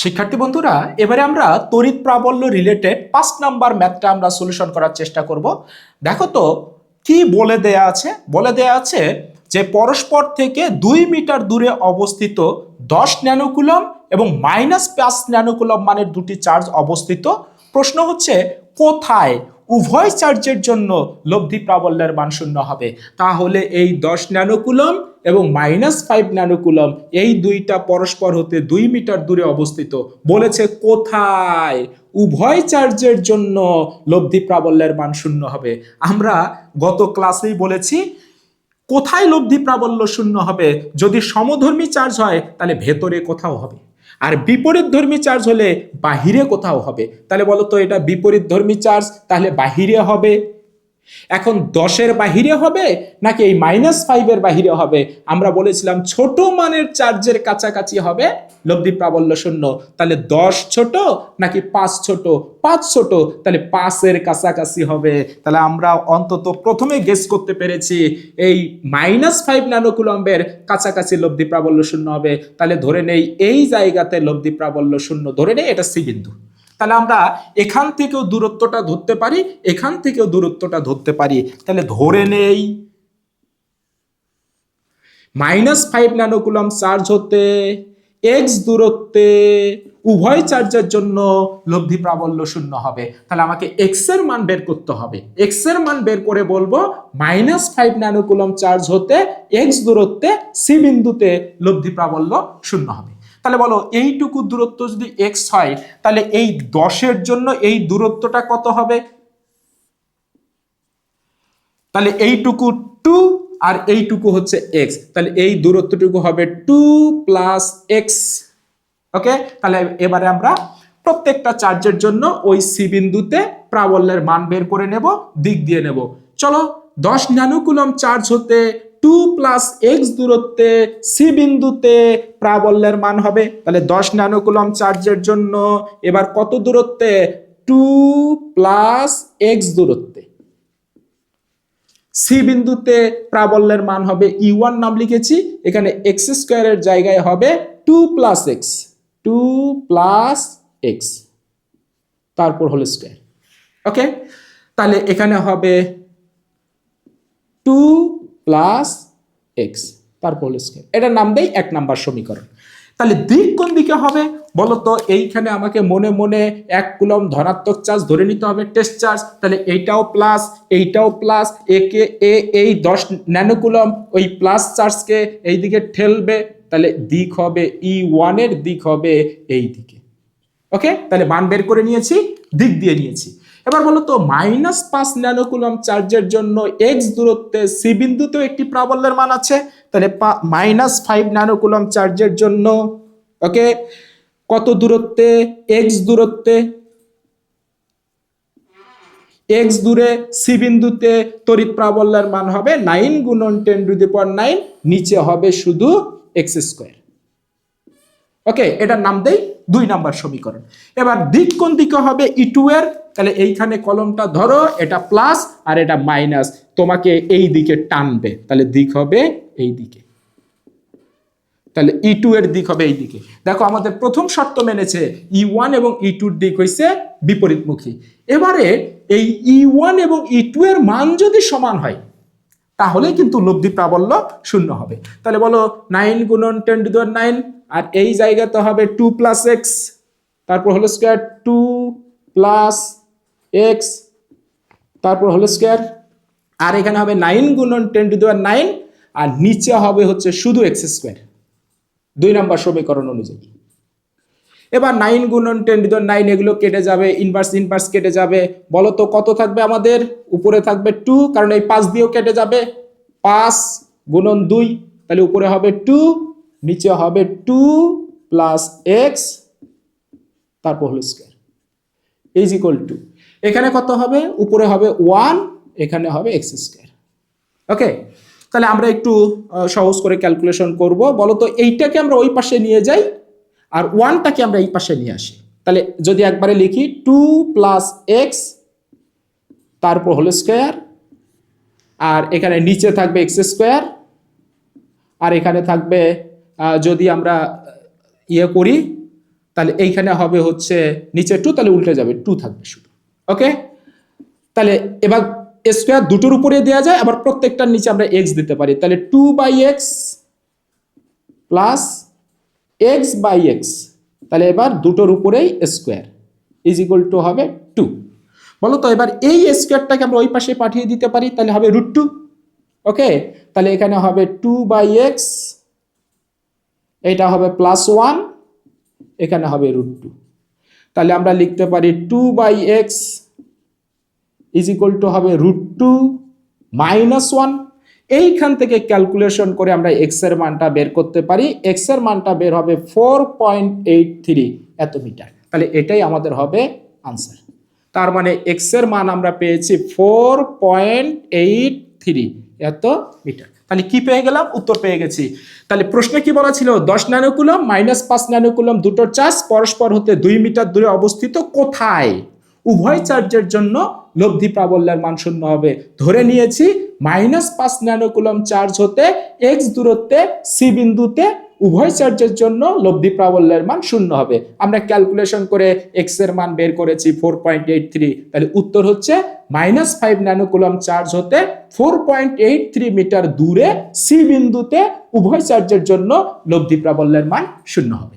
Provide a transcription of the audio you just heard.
শিক্ষার্থী বন্ধুরা, এবারে আমরা তড়িৎ প্রাবল্য রিলেটেড 5 নাম্বার ম্যাথটা আমরা সলিউশন করার চেষ্টা করব। দেখো তো কি বলে দেয়া আছে যে পরস্পর থেকে 2 মিটার দূরে অবস্থিত 10 ন্যানোকুলম এবং -5 ন্যানোকুলম মানের দুটি চার্জ অবস্থিত। প্রশ্ন হচ্ছে কোথায় উভয় চার্জের জন্য লব্ধি প্রাবল্যের মান শূন্য হবে। তাহলে এই 10 ন্যানোকুলম এবং -5 ন্যানোকুলম এই দুইটা পরস্পর হতে 2 মিটার দূরে অবস্থিত। বলেছে কোথায় উভয় চার্জের জন্য লব্ধি প্রাবল্যের মান শূন্য হবে। আমরা গত ক্লাসেই বলেছি কোথায় লব্ধি প্রাবল্য শূন্য হবে, যদি সমধর্মী চার্জ হয় তাহলে ভেতরে কোথাও হবে, আর বিপরীতধর্মী চার্জ হলে বাহিরে কোথাও হবে। তাহলে বলো তো এটা বিপরীতধর্মী চার্জ, তাহলে বাহিরে হবে। এখন 10-এর বাহিরে হবে নাকি এই -5-এর বাহিরে হবে? আমরা বলেছিলাম ছোট মানের চার্জের কাছাকাছি হবে লব্ধি প্রাবল্য শূন্য। তাহলে 10 ছোট নাকি 5 ছোট? 5 ছোট, তাহলে 5-এর কাছাকাছি হবে। তাহলে আমরা অন্তত প্রথমে গেস করতে পেরেছি এই -5 ন্যানোকুলম্বের কাছাকাছি লব্ধি প্রাবল্য শূন্য হবে। তাহলে ধরে নেই এই জায়গাতে লব্ধি প্রাবল্য শূন্য, ধরে নেই এটা সি বিন্দু। তাহলে আমরা এখান থেকেও দূরত্বটা ধরতে পারি, এখান থেকেও দূরত্বটা ধরতে পারি। তাহলে ধরে নেই -5 ন্যানোকুলম চার্জ হতে x দূরত্বে উভয় চার্জের জন্য লব্ধি প্রাবল্য শূন্য হবে। তাহলে আমাকে x এর মান বের করতে হবে। x এর মান বের করে বলবো -5 ন্যানোকুলম চার্জ হতে x দূরত্বে সি বিন্দুতে লব্ধি প্রাবল্য শূন্য হবে। তাহলে বলো এইটুকু দূরত্ব যদি x হয় তাহলে এই 10-এর জন্য এই দূরত্বটা কত হবে? তাহলে এইটুকু 2 আর এইটুকু হচ্ছে x, তাহলে এই দূরত্বটুকু হবে 2 + x। ওকে, তাহলে এবারে আমরা প্রত্যেকটা চার্জের জন্য ওই সি বিন্দুতে প্রাবল্যের মান বের করে নেব, দিক দিয়ে নেব। চলো, 10 ন্যানোকুলম চার্জ হতে 2 + x দূরত্বে সি বিন্দুতে প্রাবল্যের মান হবে। তাহলে 10 ন্যানোকুলম চার্জের জন্য এবার কত দূরত্বে? 2 + x দূরত্বে সি বিন্দুতে প্রাবল্যের মান হবে E1 নাম লিখেছি, এখানে x² এর জায়গায় হবে 2 + x, 2 + x, তারপর হোল স্কয়ার। ওকে, তাহলে এখানে হবে 2 + x, তারপর হোল স্কয়ার। এটার নাম দেই 1 নাম্বার সমীকরণ। তাহলে দিক কোন দিকে হবে বলতো? এইখানে আমাকে মনে মনে 1 কুলম ধনাত্মক চার্জ ধরে নিতে হবে, টেস্ট চার্জ। তাহলে এইটাও প্লাস, এইটাও প্লাস, এই 10 ন্যানোকুলম ওই প্লাস চার্জকে এই দিকে ঠেলবে। তাহলে দিক হবে E1 এর দিক হবে এই দিকে। ওকে, তাহলে মান বের করে নিয়েছি, দিক দিয়ে নিয়েছি। এবার বলো তো -5 ন্যানোকুলম চার্জের জন্য x দূরত্বে সি বিন্দুতেও একটি প্রাবল্যের মান আছে। তাহলে -5 ন্যানোকুলম চার্জের জন্য ওকে কত দূরত্বে? x দূরত্বে, x দূরে সি বিন্দুতে তড়িৎ প্রাবল্যের মান হবে 9 × 10⁹, নিচে হবে শুধু x²। ওকে, এটার নাম দেই 2 নাম্বার সমীকরণ। এবার দিক কোন দিকে হবে E2 এর? তাহলে এইখানে কলমটা ধরো, এটা প্লাস আর এটা মাইনাস, তোমাকে এই দিকে টানবে, তাহলে দিক হবে এই দিকে। তাহলে E2 এর দিক হবে এই দিকে। দেখো আমাদের প্রথম শর্ত মেনেছে, E1 এবং E2 এর দিক হইছে বিপরীতমুখী। এবারে এই E1 এবং E2 এর মান যদি সমান হয় তাহলে কিন্তু লব্ধি প্রাবল্য শূন্য হবে। তাহলে বলো 9 × 10⁹, আর এই জায়গাতে হবে 2 + x, তারপর হোল স্কয়ার, 2 + x, তারপর হোল স্কয়ার, আর এখানে হবে 9 × 10⁹, আর নিচে হবে হচ্ছে শুধু x², 2 নাম্বার সমীকরণ অনুযায়ী। এবার 9 × 10⁹, এগুলো কেটে যাবে, ইনভার্স কেটে যাবে। বলো তো কত থাকবে আমাদের? উপরে থাকবে 2, কারণ এই 5 দিয়েও কেটে যাবে, 5 × 2, তাহলে উপরে হবে 2, নিচে হবে 2 + x, তারপর হোল স্কয়ার = এখানে কত হবে? উপরে হবে 1, এখানে হবে x²। ওকে, তাহলে আমরা একটু সহজ করে ক্যালকুলেশন করব। বলো তো এইটাকে আমরা ওই পাশে নিয়ে যাই আর 1টাকে আমরা এই পাশে নিয়ে আসি। তাহলে যদি একবারে লিখি 2 + x, তারপর হোল স্কয়ার, আর এখানে নিচে থাকবে x², আর এখানে থাকবে যদি আমরা ইয়ে করি তাহলে এইখানে হবে হচ্ছে নিচে 2, তাহলে উল্টে যাবে, 2 থাকবে শুধু। ওকে, তাহলে এবার স্কোয়ার দুটোর উপরে দেওয়া যায়, আবার প্রত্যেকটার নিচে আমরা এক্স দিতে পারি। তাহলে 2/x প্লাস x/x, তাহলে এবার দুটোর উপরেই স্কোয়ার ইজ ইকুয়াল টু হবে 2। বলো তো এবার এই স্কোয়ারটাকে আমরা ওই পাশে পাঠিয়ে দিতে পারি, তাহলে হবে √2। ওকে, তাহলে এখানে হবে 2/x, এটা হবে +1, এখানে হবে √2। তাহলে আমরা লিখতে পারি 2/x ইজ ইকুয়াল টু হবে √2 - 1। এইখান থেকে ক্যালকুলেশন করে আমরা x এর মানটা বের করতে পারি। x এর মানটা বের হবে 4.83 এত মিটার। তাহলে এটাই আমাদের হবে আনসার। তার মানে x এর মান আমরা পেয়েছি 4.83 এত মিটার। তাহলে কি পেয়ে গেলাম? উত্তর পেয়ে গেছি। তাহলে প্রশ্নে কি বলা ছিল? 10 ন্যানোকুলম -5 ন্যানোকুলম দুটো চার্জ পরস্পর হতে 2 মিটার দূরে অবস্থিত, কোথায়? উভয় চার্জের জন্য লব্ধি প্রাবল্যের মান শূন্য হবে। ধরে নিয়েছি -5 ন্যানোকুলম চার্জ হতে x দূরত্বে c বিন্দুতে উভয় চার্জের জন্য লব্ধি প্রাবল্যের মান শূন্য হবে। আমরা ক্যালকুলেশন করে x এর মান বের করেছি 4.83। তাহলে উত্তর হচ্ছে -5 ন্যানোকুলম চার্জ হতে 4.83 মিটার দূরে c বিন্দুতে উভয় চার্জের জন্য লব্ধি প্রাবল্যের মান শূন্য হবে।